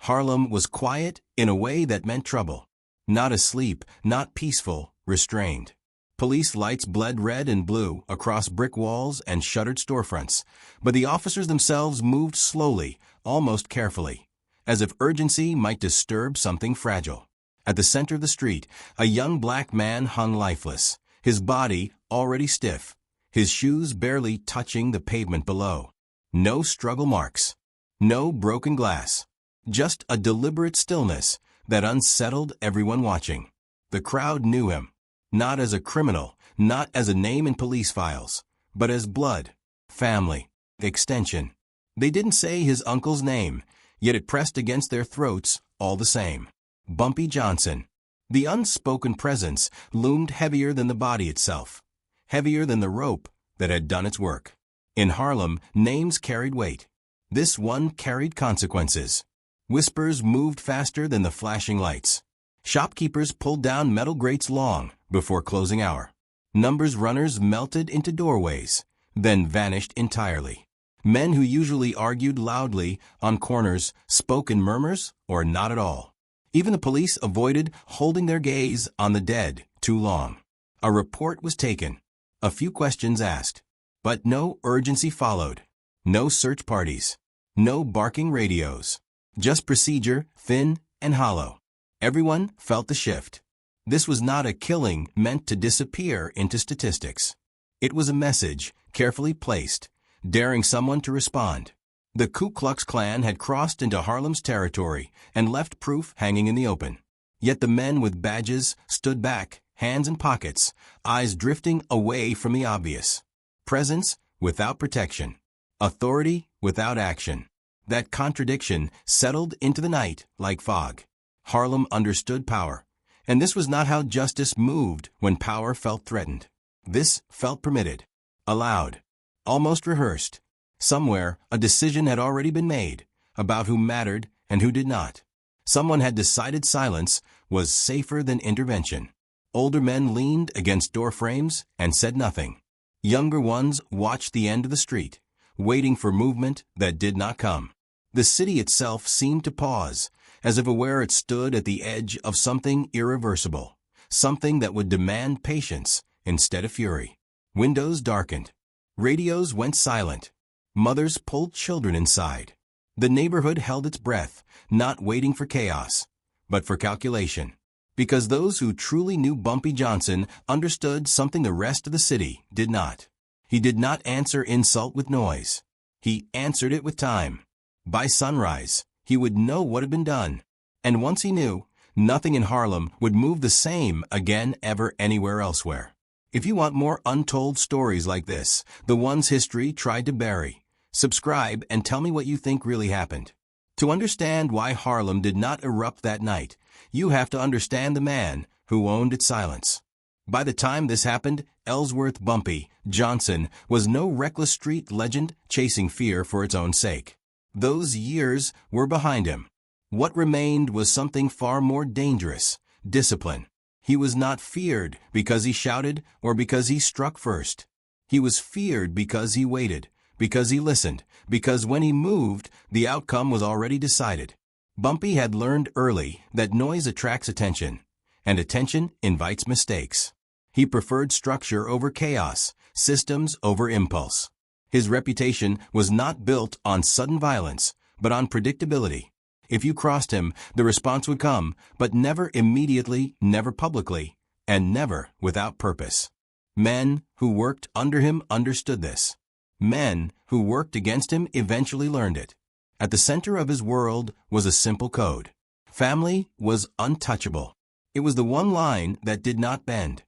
Harlem was quiet in a way that meant trouble. Not asleep, not peaceful, restrained. Police lights bled red and blue across brick walls and shuttered storefronts, but the officers themselves moved slowly, almost carefully, as if urgency might disturb something fragile. At the center of the street, a young black man hung lifeless, his body already stiff, his shoes barely touching the pavement below. No struggle marks, no broken glass, just a deliberate stillness that unsettled everyone watching. The crowd knew him, not as a criminal, not as a name in police files, but as blood, family, extension. They didn't say his uncle's name, yet it pressed against their throats all the same. Bumpy Johnson. The unspoken presence loomed heavier than the body itself, heavier than the rope that had done its work. In Harlem, names carried weight. This one carried consequences. Whispers moved faster than the flashing lights. Shopkeepers pulled down metal grates long before closing hour. Numbers runners melted into doorways, then vanished entirely. Men who usually argued loudly on corners spoke in murmurs or not at all. Even the police avoided holding their gaze on the dead too long. A report was taken, a few questions asked, but no urgency followed. No search parties, no barking radios. Just procedure, thin and hollow. Everyone felt the shift. This was not a killing meant to disappear into statistics. It was a message, carefully placed, daring someone to respond. The Ku Klux Klan had crossed into Harlem's territory and left proof hanging in the open. Yet the men with badges stood back, hands in pockets, eyes drifting away from the obvious. Presence without protection. Authority without action. That contradiction settled into the night like fog. Harlem understood power, and this was not how justice moved when power felt threatened. This felt permitted, allowed, almost rehearsed. Somewhere, a decision had already been made about who mattered and who did not. Someone had decided silence was safer than intervention. Older men leaned against door frames and said nothing. Younger ones watched the end of the street, waiting for movement that did not come. The city itself seemed to pause, as if aware it stood at the edge of something irreversible, something that would demand patience instead of fury. Windows darkened. Radios went silent. Mothers pulled children inside. The neighborhood held its breath, not waiting for chaos, but for calculation. Because those who truly knew Bumpy Johnson understood something the rest of the city did not. He did not answer insult with noise. He answered it with time. By sunrise, he would know what had been done. And once he knew, nothing in Harlem would move the same again ever anywhere elsewhere. If you want more untold stories like this, the ones history tried to bury, subscribe and tell me what you think really happened. To understand why Harlem did not erupt that night, you have to understand the man who owned its silence. By the time this happened, Ellsworth Bumpy Johnson was no reckless street legend chasing fear for its own sake. Those years were behind him. What remained was something far more dangerous: discipline. He was not feared because he shouted or because he struck first. He was feared because he waited, because he listened, because when he moved, the outcome was already decided. Bumpy had learned early that noise attracts attention, and attention invites mistakes. He preferred structure over chaos, systems over impulse. His reputation was not built on sudden violence, but on predictability. If you crossed him, the response would come, but never immediately, never publicly, and never without purpose. Men who worked under him understood this. Men who worked against him eventually learned it. At the center of his world was a simple code. Family was untouchable. It was the one line that did not bend.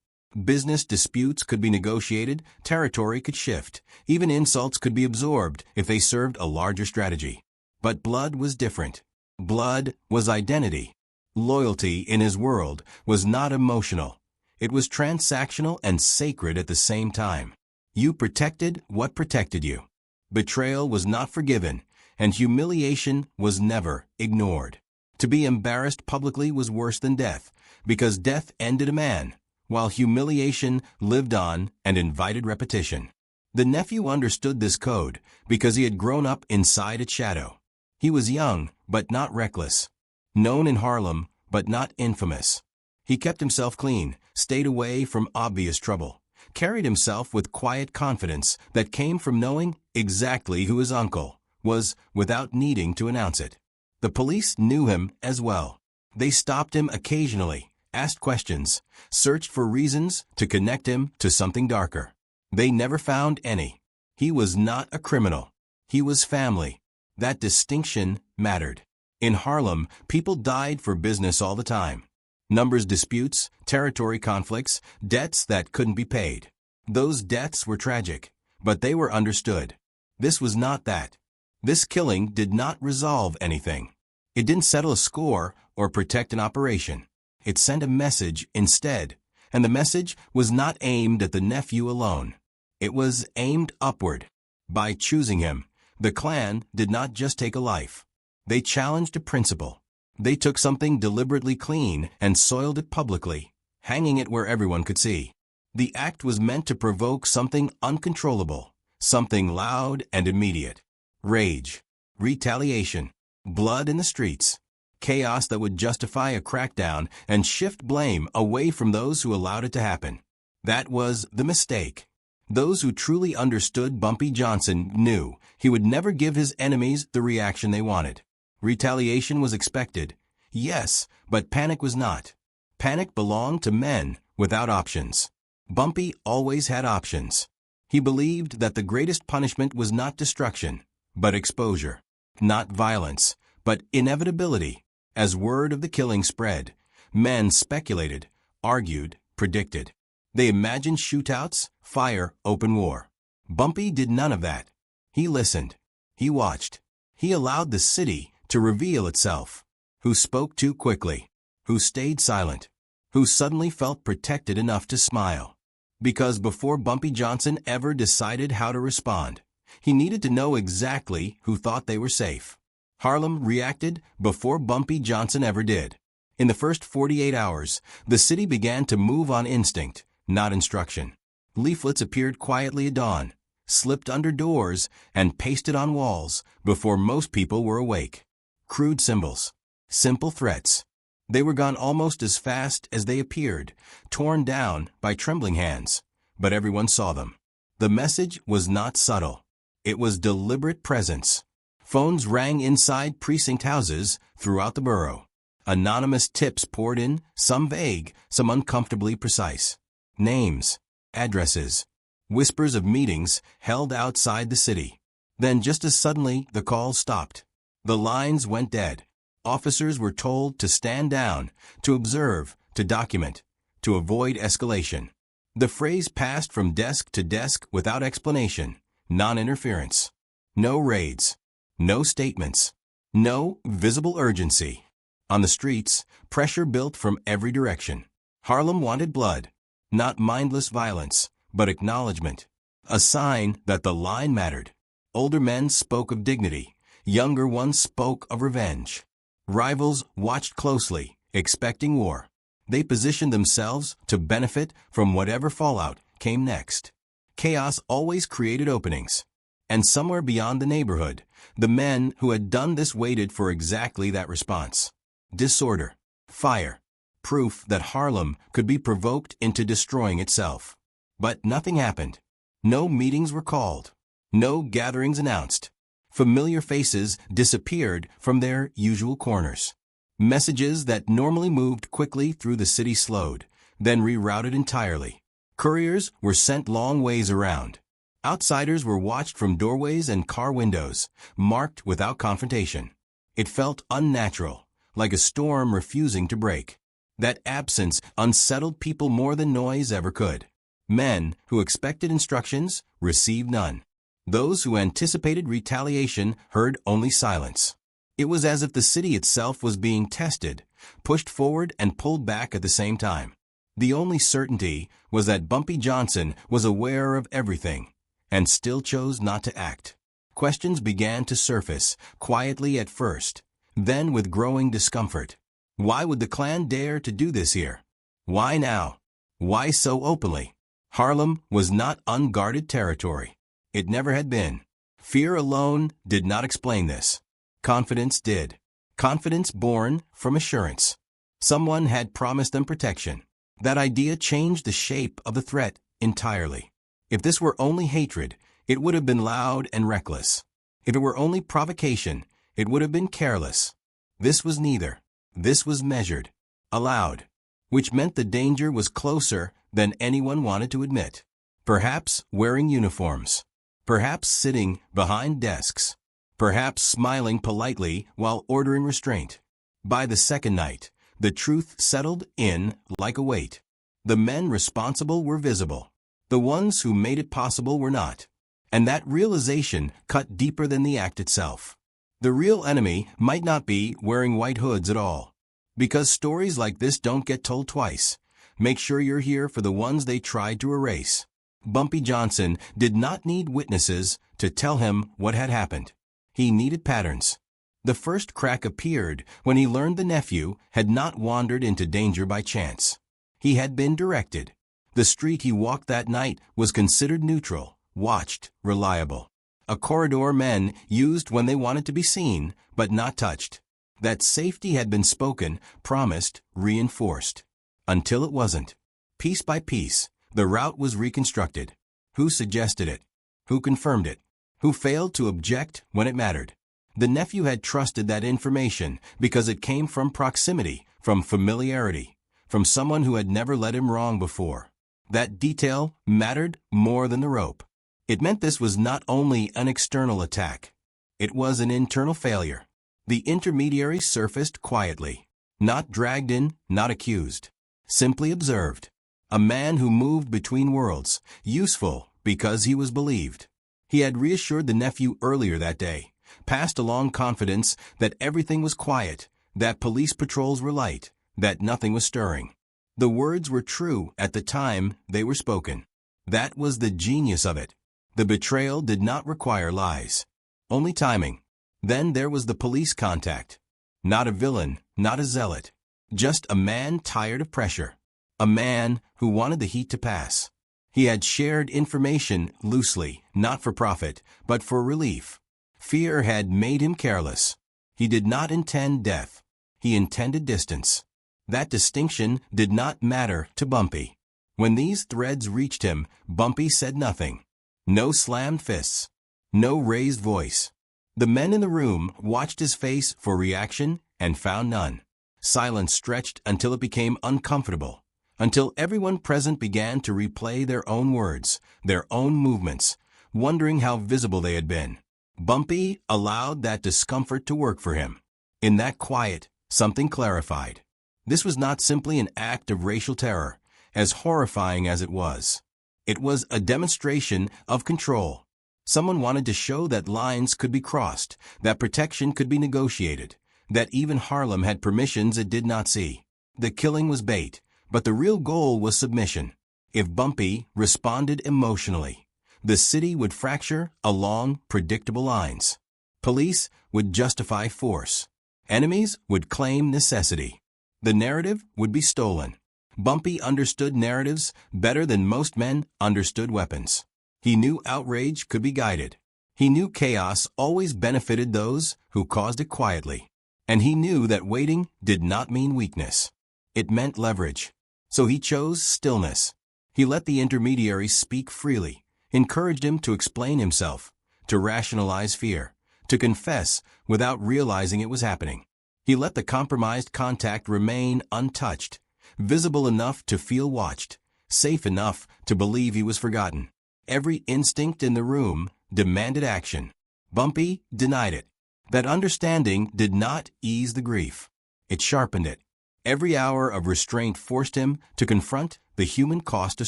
Business disputes could be negotiated, territory could shift, even insults could be absorbed if they served a larger strategy. But blood was different. Blood was identity. Loyalty in his world was not emotional. It was transactional and sacred at the same time. You protected what protected you. Betrayal was not forgiven, and humiliation was never ignored. To be embarrassed publicly was worse than death, because death ended a man, while humiliation lived on and invited repetition. The nephew understood this code because he had grown up inside its shadow. He was young, but not reckless. Known in Harlem, but not infamous. He kept himself clean, stayed away from obvious trouble, carried himself with quiet confidence that came from knowing exactly who his uncle was without needing to announce it. The police knew him as well. They stopped him occasionally, asked questions, searched for reasons to connect him to something darker. They never found any. He was not a criminal. He was family. That distinction mattered. In Harlem, people died for business all the time. Numbers disputes, territory conflicts, debts that couldn't be paid. Those deaths were tragic, but they were understood. This was not that. This killing did not resolve anything. It didn't settle a score or protect an operation. It sent a message instead, and the message was not aimed at the nephew alone. It was aimed upward. By choosing him, the Klan did not just take a life. They challenged a principle. They took something deliberately clean and soiled it publicly, hanging it where everyone could see. The act was meant to provoke something uncontrollable, something loud and immediate. Rage, retaliation, blood in the streets, chaos that would justify a crackdown and shift blame away from those who allowed it to happen. That was the mistake. Those who truly understood Bumpy Johnson knew he would never give his enemies the reaction they wanted. Retaliation was expected, yes, but panic was not. Panic belonged to men without options. Bumpy always had options. He believed that the greatest punishment was not destruction, but exposure. Not violence, but inevitability. As word of the killing spread, men speculated, argued, predicted. They imagined shootouts, fire, open war. Bumpy did none of that. He listened. He watched. He allowed the city to reveal itself. Who spoke too quickly? Who stayed silent? Who suddenly felt protected enough to smile? Because before Bumpy Johnson ever decided how to respond, he needed to know exactly who thought they were safe. Harlem reacted before Bumpy Johnson ever did. In the first 48 hours, the city began to move on instinct, not instruction. Leaflets appeared quietly at dawn, slipped under doors, and pasted on walls before most people were awake. Crude symbols. Simple threats. They were gone almost as fast as they appeared, torn down by trembling hands. But everyone saw them. The message was not subtle. It was deliberate presence. Phones rang inside precinct houses throughout the borough. Anonymous tips poured in, some vague, some uncomfortably precise. Names, addresses, whispers of meetings held outside the city. Then just as suddenly, the calls stopped. The lines went dead. Officers were told to stand down, to observe, to document, to avoid escalation. The phrase passed from desk to desk without explanation, non-interference. No raids. No statements. No visible urgency. On the streets, pressure built from every direction. Harlem wanted blood. Not mindless violence, but acknowledgement. A sign that the line mattered. Older men spoke of dignity. Younger ones spoke of revenge. Rivals watched closely, expecting war. They positioned themselves to benefit from whatever fallout came next. Chaos always created openings. And somewhere beyond the neighborhood, the men who had done this waited for exactly that response. Disorder. Fire. Proof that Harlem could be provoked into destroying itself. But nothing happened. No meetings were called. No gatherings announced. Familiar faces disappeared from their usual corners. Messages that normally moved quickly through the city slowed, then rerouted entirely. Couriers were sent long ways around. Outsiders were watched from doorways and car windows, marked without confrontation. It felt unnatural, like a storm refusing to break. That absence unsettled people more than noise ever could. Men who expected instructions received none. Those who anticipated retaliation heard only silence. It was as if the city itself was being tested, pushed forward and pulled back at the same time. The only certainty was that Bumpy Johnson was aware of everything, and still chose not to act. Questions began to surface, quietly at first, then with growing discomfort. Why would the Klan dare to do this here? Why now? Why so openly? Harlem was not unguarded territory. It never had been. Fear alone did not explain this. Confidence did. Confidence born from assurance. Someone had promised them protection. That idea changed the shape of the threat entirely. If this were only hatred, it would have been loud and reckless. If it were only provocation, it would have been careless. This was neither. This was measured, allowed, which meant the danger was closer than anyone wanted to admit. Perhaps wearing uniforms. Perhaps sitting behind desks. Perhaps smiling politely while ordering restraint. By the second night, the truth settled in like a weight. The men responsible were visible. The ones who made it possible were not. And that realization cut deeper than the act itself. The real enemy might not be wearing white hoods at all. Because stories like this don't get told twice. Make sure you're here for the ones they tried to erase. Bumpy Johnson did not need witnesses to tell him what had happened. He needed patterns. The first crack appeared when he learned the nephew had not wandered into danger by chance. He had been directed. The street he walked that night was considered neutral, watched, reliable. A corridor men used when they wanted to be seen, but not touched. That safety had been spoken, promised, reinforced. Until it wasn't. Piece by piece, the route was reconstructed. Who suggested it? Who confirmed it? Who failed to object when it mattered? The nephew had trusted that information because it came from proximity, from familiarity, from someone who had never led him wrong before. That detail mattered more than the rope. It meant this was not only an external attack. It was an internal failure. The intermediary surfaced quietly, not dragged in, not accused, simply observed. A man who moved between worlds, useful because he was believed. He had reassured the nephew earlier that day, passed along confidence that everything was quiet, that police patrols were light, that nothing was stirring. The words were true at the time they were spoken. That was the genius of it. The betrayal did not require lies, only timing. Then there was the police contact. Not a villain, not a zealot. Just a man tired of pressure. A man who wanted the heat to pass. He had shared information loosely, not for profit, but for relief. Fear had made him careless. He did not intend death. He intended distance. That distinction did not matter to Bumpy. When these threads reached him, Bumpy said nothing. No slammed fists. No raised voice. The men in the room watched his face for reaction and found none. Silence stretched until it became uncomfortable, until everyone present began to replay their own words, their own movements, wondering how visible they had been. Bumpy allowed that discomfort to work for him. In that quiet, something clarified. This was not simply an act of racial terror, as horrifying as it was. It was a demonstration of control. Someone wanted to show that lines could be crossed, that protection could be negotiated, that even Harlem had permissions it did not see. The killing was bait, but the real goal was submission. If Bumpy responded emotionally, the city would fracture along predictable lines. Police would justify force. Enemies would claim necessity. The narrative would be stolen. Bumpy understood narratives better than most men understood weapons. He knew outrage could be guided. He knew chaos always benefited those who caused it quietly. And he knew that waiting did not mean weakness. It meant leverage. So he chose stillness. He let the intermediary speak freely, encouraged him to explain himself, to rationalize fear, to confess without realizing it was happening. He let the compromised contact remain untouched, visible enough to feel watched, safe enough to believe he was forgotten. Every instinct in the room demanded action. Bumpy denied it. That understanding did not ease the grief. It sharpened it. Every hour of restraint forced him to confront the human cost of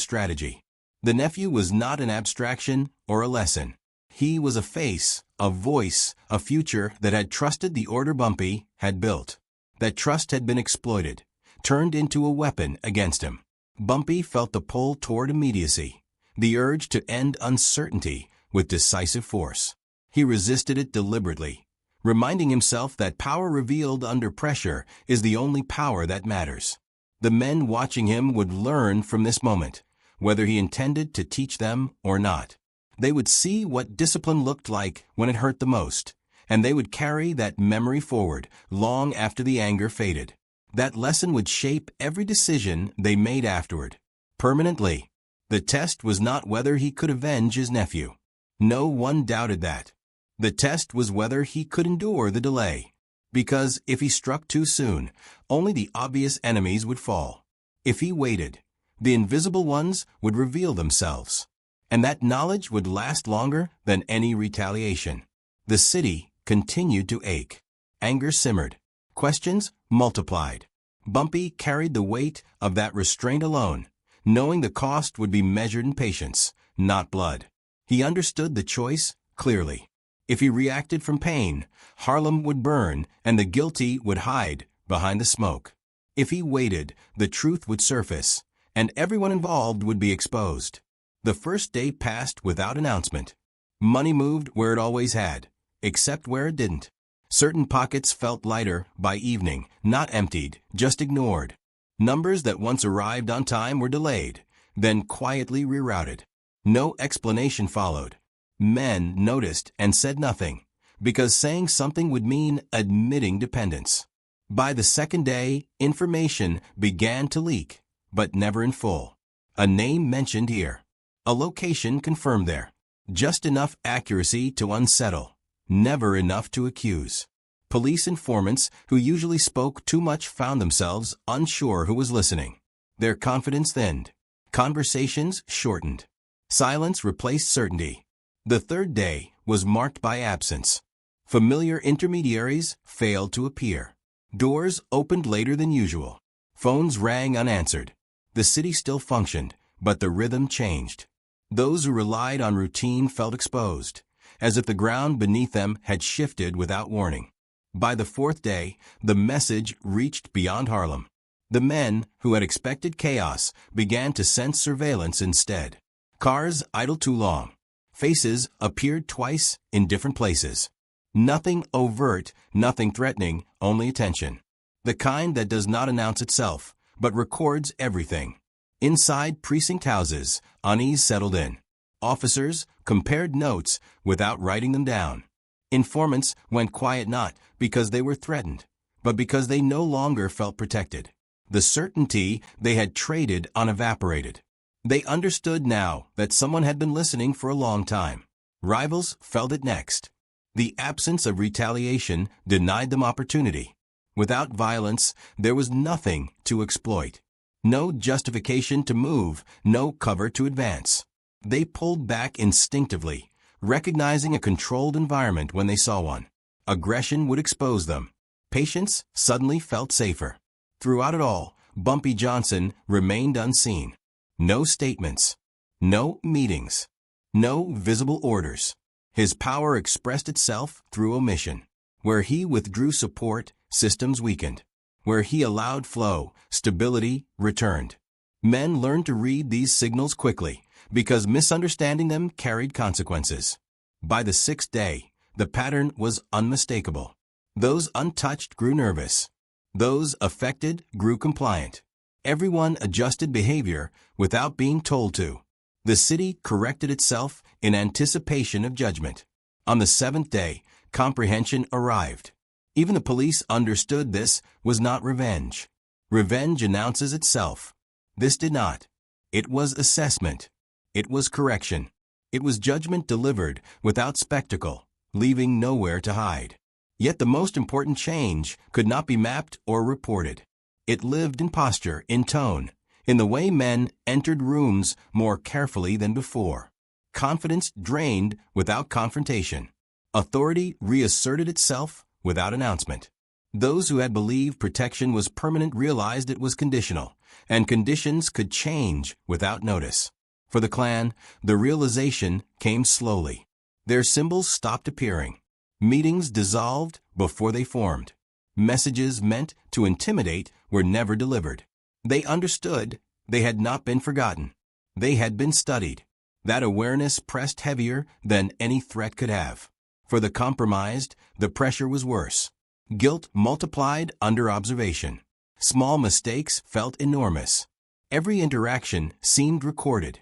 strategy. The nephew was not an abstraction or a lesson. He was a face, a voice, a future that had trusted the order Bumpy had built. That trust had been exploited, turned into a weapon against him. Bumpy felt the pull toward immediacy, the urge to end uncertainty with decisive force. He resisted it deliberately, reminding himself that power revealed under pressure is the only power that matters. The men watching him would learn from this moment, whether he intended to teach them or not. They would see what discipline looked like when it hurt the most, and they would carry that memory forward long after the anger faded. That lesson would shape every decision they made afterward, permanently. The test was not whether he could avenge his nephew. No one doubted that. The test was whether he could endure the delay. Because if he struck too soon, only the obvious enemies would fall. If he waited, the invisible ones would reveal themselves. And that knowledge would last longer than any retaliation. The city continued to ache. Anger simmered. Questions multiplied. Bumpy carried the weight of that restraint alone, knowing the cost would be measured in patience, not blood. He understood the choice clearly. If he reacted from pain, Harlem would burn and the guilty would hide behind the smoke. If he waited, the truth would surface, and everyone involved would be exposed. The first day passed without announcement. Money moved where it always had, except where it didn't. Certain pockets felt lighter by evening, not emptied, just ignored. Numbers that once arrived on time were delayed, then quietly rerouted. No explanation followed. Men noticed and said nothing, because saying something would mean admitting dependence. By the second day, information began to leak, but never in full. A name mentioned here. A location confirmed there. Just enough accuracy to unsettle. Never enough to accuse. Police informants who usually spoke too much found themselves unsure who was listening. Their confidence thinned. Conversations shortened. Silence replaced certainty. The third day was marked by absence. Familiar intermediaries failed to appear. Doors opened later than usual. Phones rang unanswered. The city still functioned, but the rhythm changed. Those who relied on routine felt exposed, as if the ground beneath them had shifted without warning. By the fourth day, the message reached beyond Harlem. The men who had expected chaos began to sense surveillance instead. Cars idled too long. Faces appeared twice in different places. Nothing overt, nothing threatening, only attention. The kind that does not announce itself, but records everything. Inside precinct houses, unease settled in. Officers compared notes without writing them down. Informants went quiet not because they were threatened, but because they no longer felt protected. The certainty they had traded unevaporated. They understood now that someone had been listening for a long time. Rivals felt it next. The absence of retaliation denied them opportunity. Without violence, there was nothing to exploit. No justification to move, no cover to advance. They pulled back instinctively, recognizing a controlled environment when they saw one. Aggression would expose them. Patience suddenly felt safer. Throughout it all, Bumpy Johnson remained unseen. No statements. No meetings. No visible orders. His power expressed itself through omission. Where he withdrew support, systems weakened. Where he allowed flow, stability returned. Men learned to read these signals quickly, because misunderstanding them carried consequences. By the sixth day, the pattern was unmistakable. Those untouched grew nervous. Those affected grew compliant. Everyone adjusted behavior without being told to. The city corrected itself in anticipation of judgment. On the seventh day, comprehension arrived. Even the police understood this was not revenge. Revenge announces itself. This did not. It was assessment. It was correction. It was judgment delivered without spectacle, leaving nowhere to hide. Yet the most important change could not be mapped or reported. It lived in posture, in tone, in the way men entered rooms more carefully than before. Confidence drained without confrontation. Authority reasserted itself without announcement. Those who had believed protection was permanent realized it was conditional, and conditions could change without notice. For the Klan, the realization came slowly. Their symbols stopped appearing. Meetings dissolved before they formed. Messages meant to intimidate were never delivered. They understood they had not been forgotten. They had been studied. That awareness pressed heavier than any threat could have. For the compromised, the pressure was worse. Guilt multiplied under observation. Small mistakes felt enormous. Every interaction seemed recorded.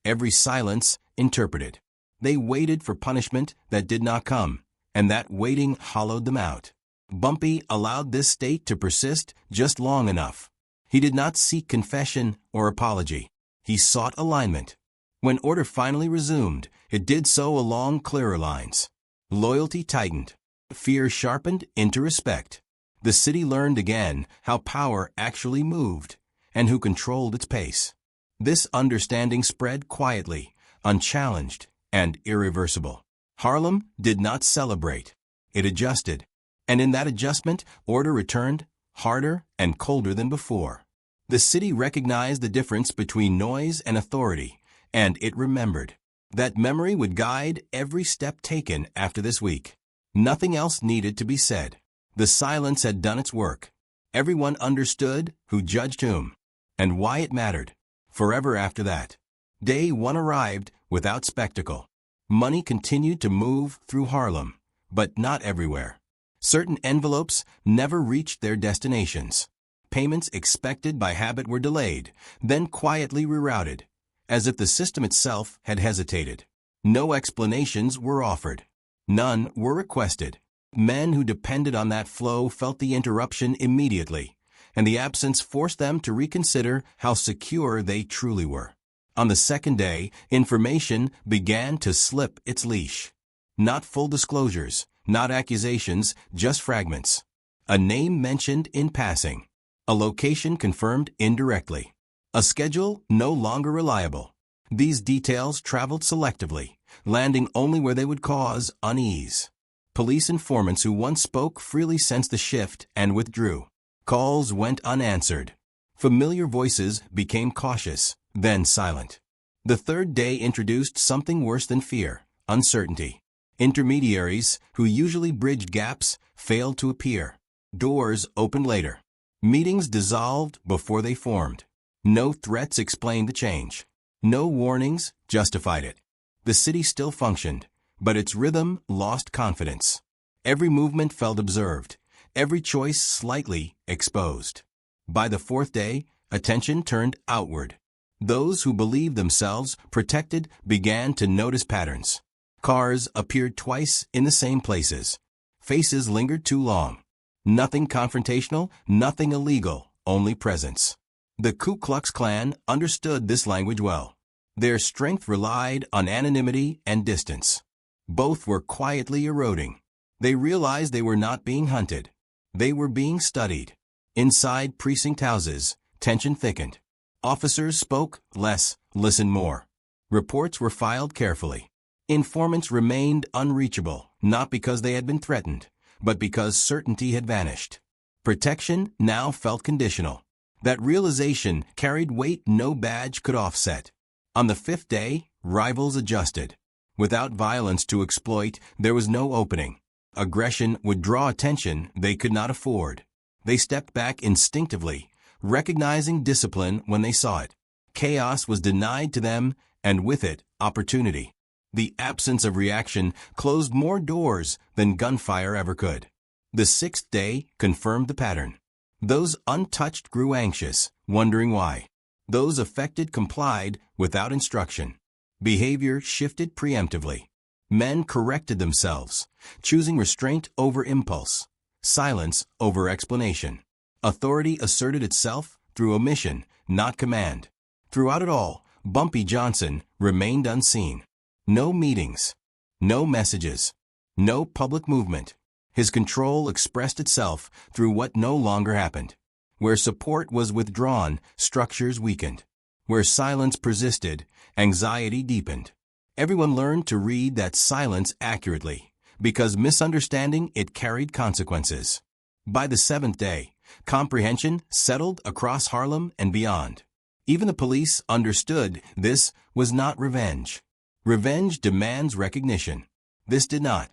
Every silence interpreted. They waited for punishment that did not come, and that waiting hollowed them out. Bumpy allowed this state to persist just long enough. He did not seek confession or apology. He sought alignment. When order finally resumed, it did so along clearer lines. Loyalty tightened. Fear sharpened into respect. The city learned again how power actually moved and who controlled its pace. This understanding spread quietly, unchallenged, and irreversible. Harlem did not celebrate. It adjusted. And in that adjustment, order returned, harder and colder than before. The city recognized the difference between noise and authority, and it remembered. That memory would guide every step taken after this week. Nothing else needed to be said. The silence had done its work. Everyone understood who judged whom, and why it mattered. Forever after that. Day 1 arrived without spectacle. Money continued to move through Harlem, but not everywhere. Certain envelopes never reached their destinations. Payments expected by habit were delayed, then quietly rerouted, as if the system itself had hesitated. No explanations were offered. None were requested. Men who depended on that flow felt the interruption immediately, and the absence forced them to reconsider how secure they truly were. On the second day, information began to slip its leash. Not full disclosures, not accusations, just fragments. A name mentioned in passing. A location confirmed indirectly. A schedule no longer reliable. These details traveled selectively, landing only where they would cause unease. Police informants who once spoke freely sensed the shift and withdrew. Calls went unanswered. Familiar voices became cautious, then silent. The third day introduced something worse than fear, uncertainty. Intermediaries, who usually bridged gaps, failed to appear. Doors opened later. Meetings dissolved before they formed. No threats explained the change. No warnings justified it. The city still functioned, but its rhythm lost confidence. Every movement felt observed, every choice slightly exposed. By the fourth day, attention turned outward. Those who believed themselves protected began to notice patterns. Cars appeared twice in the same places. Faces lingered too long. Nothing confrontational, nothing illegal, only presence. The Ku Klux Klan understood this language well. Their strength relied on anonymity and distance. Both were quietly eroding. They realized they were not being hunted. They were being studied. Inside precinct houses, tension thickened. Officers spoke less, listened more. Reports were filed carefully. Informants remained unreachable, not because they had been threatened, but because certainty had vanished. Protection now felt conditional. That realization carried weight no badge could offset. On the fifth day, rivals adjusted. Without violence to exploit, there was no opening. Aggression would draw attention they could not afford. They stepped back instinctively, recognizing discipline when they saw it. Chaos was denied to them, and with it, opportunity. The absence of reaction closed more doors than gunfire ever could. The sixth day confirmed the pattern. Those untouched grew anxious, wondering why. Those affected complied without instruction. Behavior shifted preemptively. Men corrected themselves, choosing restraint over impulse, silence over explanation. Authority asserted itself through omission, not command. Throughout it all, Bumpy Johnson remained unseen. No meetings, no messages, no public movement. His control expressed itself through what no longer happened. Where support was withdrawn, structures weakened. Where silence persisted, anxiety deepened. Everyone learned to read that silence accurately, because misunderstanding it carried consequences. By the seventh day, comprehension settled across Harlem and beyond. Even the police understood this was not revenge. Revenge demands recognition. This did not.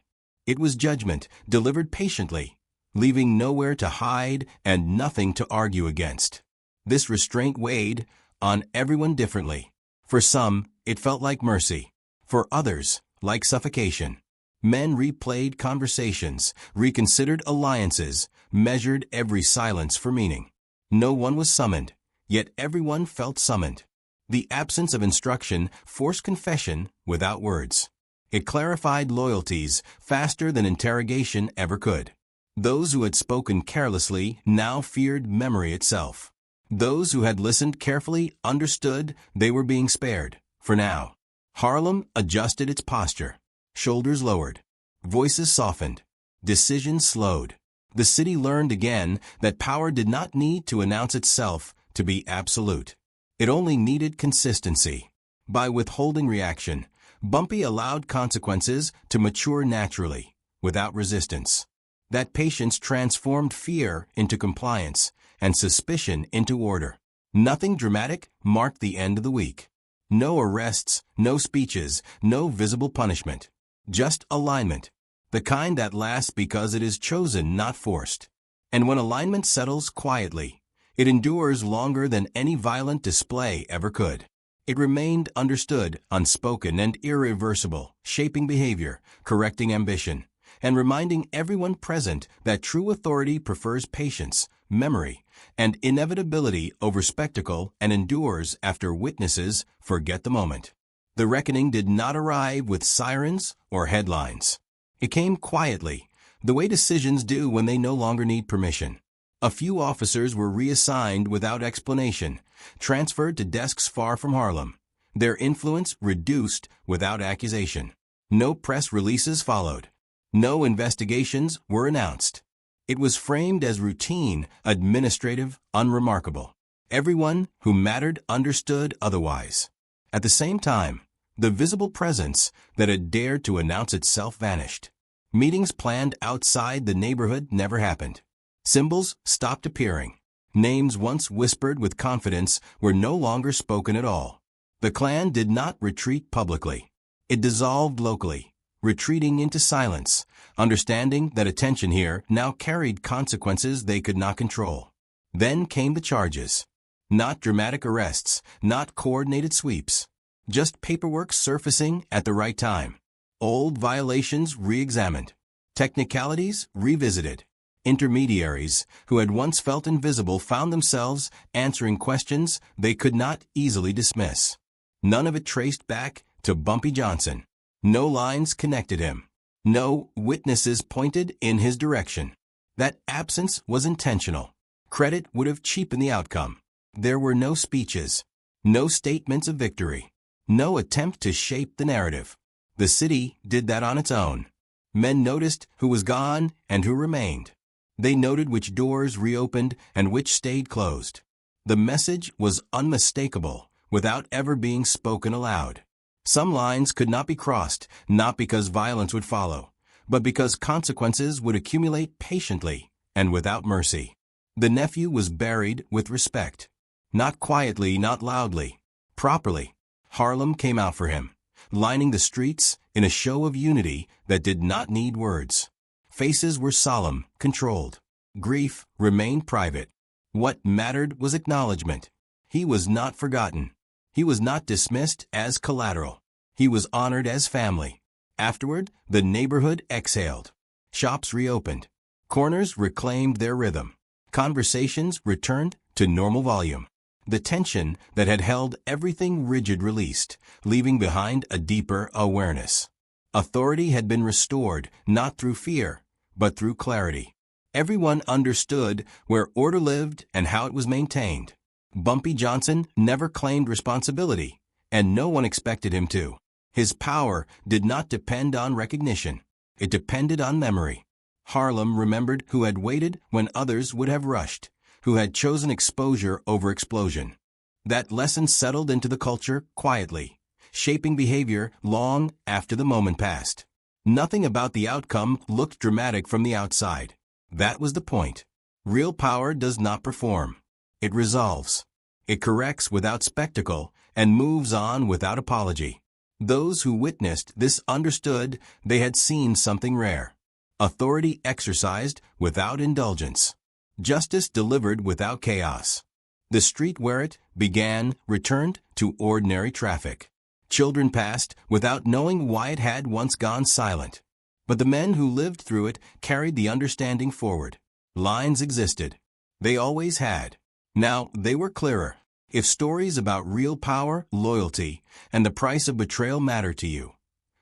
It was judgment, delivered patiently, leaving nowhere to hide and nothing to argue against. This restraint weighed on everyone differently. For some, it felt like mercy. For others, like suffocation. Men replayed conversations, reconsidered alliances, measured every silence for meaning. No one was summoned, yet everyone felt summoned. The absence of instruction forced confession without words. It clarified loyalties faster than interrogation ever could. Those who had spoken carelessly now feared memory itself. Those who had listened carefully understood they were being spared, for now. Harlem adjusted its posture. Shoulders lowered. Voices softened. Decisions slowed. The city learned again that power did not need to announce itself to be absolute. It only needed consistency. By withholding reaction, Bumpy allowed consequences to mature naturally, without resistance. That patience transformed fear into compliance and suspicion into order. Nothing dramatic marked the end of the week. No arrests, no speeches, no visible punishment. Just alignment. The kind that lasts because it is chosen, not forced. And when alignment settles quietly, it endures longer than any violent display ever could. It remained understood, unspoken, and irreversible, shaping behavior, correcting ambition, and reminding everyone present that true authority prefers patience, memory, and inevitability over spectacle and endures after witnesses forget the moment. The reckoning did not arrive with sirens or headlines. It came quietly, the way decisions do when they no longer need permission. A few officers were reassigned without explanation, transferred to desks far from Harlem. Their influence reduced without accusation. No press releases followed. No investigations were announced. It was framed as routine, administrative, unremarkable. Everyone who mattered understood otherwise. At the same time, the visible presence that had dared to announce itself vanished. Meetings planned outside the neighborhood never happened. Symbols stopped appearing. Names once whispered with confidence were no longer spoken at all. The Klan did not retreat publicly. It dissolved locally, retreating into silence, understanding that attention here now carried consequences they could not control. Then came the charges. Not dramatic arrests, not coordinated sweeps. Just paperwork surfacing at the right time. Old violations re-examined. Technicalities revisited. Intermediaries who had once felt invisible found themselves answering questions they could not easily dismiss. None of it traced back to Bumpy Johnson. No lines connected him. No witnesses pointed in his direction. That absence was intentional. Credit would have cheapened the outcome. There were no speeches. No statements of victory. No attempt to shape the narrative. The city did that on its own. Men noticed who was gone and who remained. They noted which doors reopened and which stayed closed. The message was unmistakable without ever being spoken aloud. Some lines could not be crossed, not because violence would follow, but because consequences would accumulate patiently and without mercy. The nephew was buried with respect. Not quietly, not loudly. Properly. Harlem came out for him, lining the streets in a show of unity that did not need words. Faces were solemn, controlled. Grief remained private. What mattered was acknowledgement. He was not forgotten. He was not dismissed as collateral. He was honored as family. Afterward, the neighborhood exhaled. Shops reopened. Corners reclaimed their rhythm. Conversations returned to normal volume. The tension that had held everything rigid released, leaving behind a deeper awareness. Authority had been restored, not through fear, but through clarity. Everyone understood where order lived and how it was maintained. Bumpy Johnson never claimed responsibility, and no one expected him to. His power did not depend on recognition. It depended on memory. Harlem remembered who had waited when others would have rushed, who had chosen exposure over explosion. That lesson settled into the culture quietly, shaping behavior long after the moment passed. Nothing about the outcome looked dramatic from the outside. That was the point. Real power does not perform. It resolves. It corrects without spectacle and moves on without apology. Those who witnessed this understood they had seen something rare. Authority exercised without indulgence. Justice delivered without chaos. The street where it began returned to ordinary traffic. Children passed without knowing why it had once gone silent. But the men who lived through it carried the understanding forward. Lines existed. They always had. Now they were clearer. If stories about real power, loyalty, and the price of betrayal matter to you,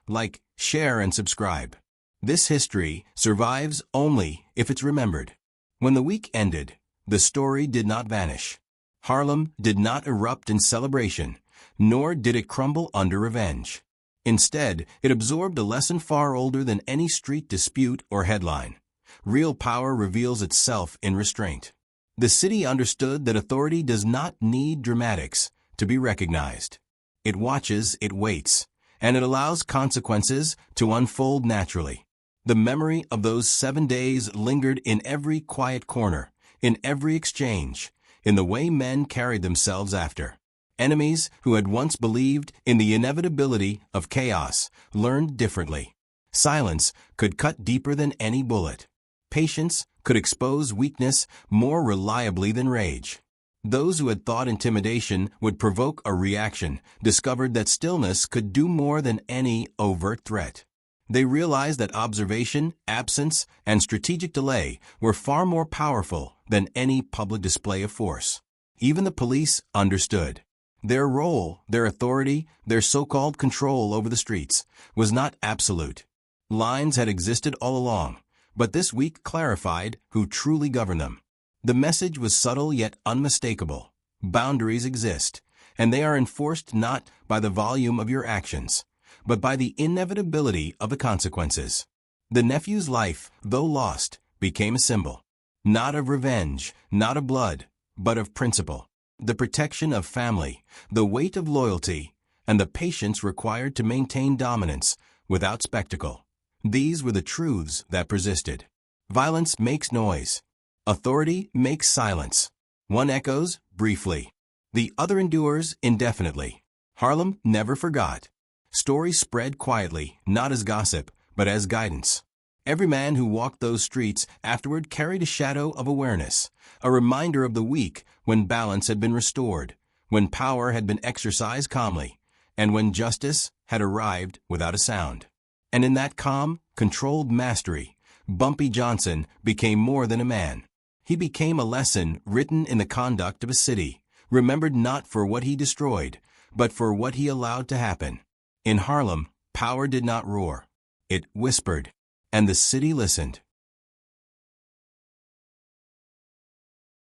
Like, share, and subscribe. This history survives only if it's remembered. When the week ended, the story did not vanish. Harlem did not erupt in celebration, nor did it crumble under revenge. Instead, it absorbed a lesson far older than any street dispute or headline. Real power reveals itself in restraint. The city understood that authority does not need dramatics to be recognized. It watches, it waits, and it allows consequences to unfold naturally. The memory of those 7 days lingered in every quiet corner, in every exchange, in the way men carried themselves after. Enemies who had once believed in the inevitability of chaos learned differently. Silence could cut deeper than any bullet. Patience could expose weakness more reliably than rage. Those who had thought intimidation would provoke a reaction discovered that stillness could do more than any overt threat. They realized that observation, absence, and strategic delay were far more powerful than any public display of force. Even the police understood. Their role, their authority, their so-called control over the streets was not absolute. Lines had existed all along, but this week clarified who truly governed them. The message was subtle yet unmistakable. Boundaries exist, and they are enforced not by the volume of your actions, but by the inevitability of the consequences. The nephew's life, though lost, became a symbol, not of revenge, not of blood, but of principle. The protection of family, the weight of loyalty, and the patience required to maintain dominance without spectacle. These were the truths that persisted. Violence makes noise. Authority makes silence. One echoes briefly. The other endures indefinitely. Harlem never forgot. Stories spread quietly, not as gossip, but as guidance. Every man who walked those streets afterward carried a shadow of awareness, a reminder of the week when balance had been restored, when power had been exercised calmly, and when justice had arrived without a sound. And in that calm, controlled mastery, Bumpy Johnson became more than a man. He became a lesson written in the conduct of a city, remembered not for what he destroyed, but for what he allowed to happen. In Harlem, power did not roar. It whispered, and the city listened.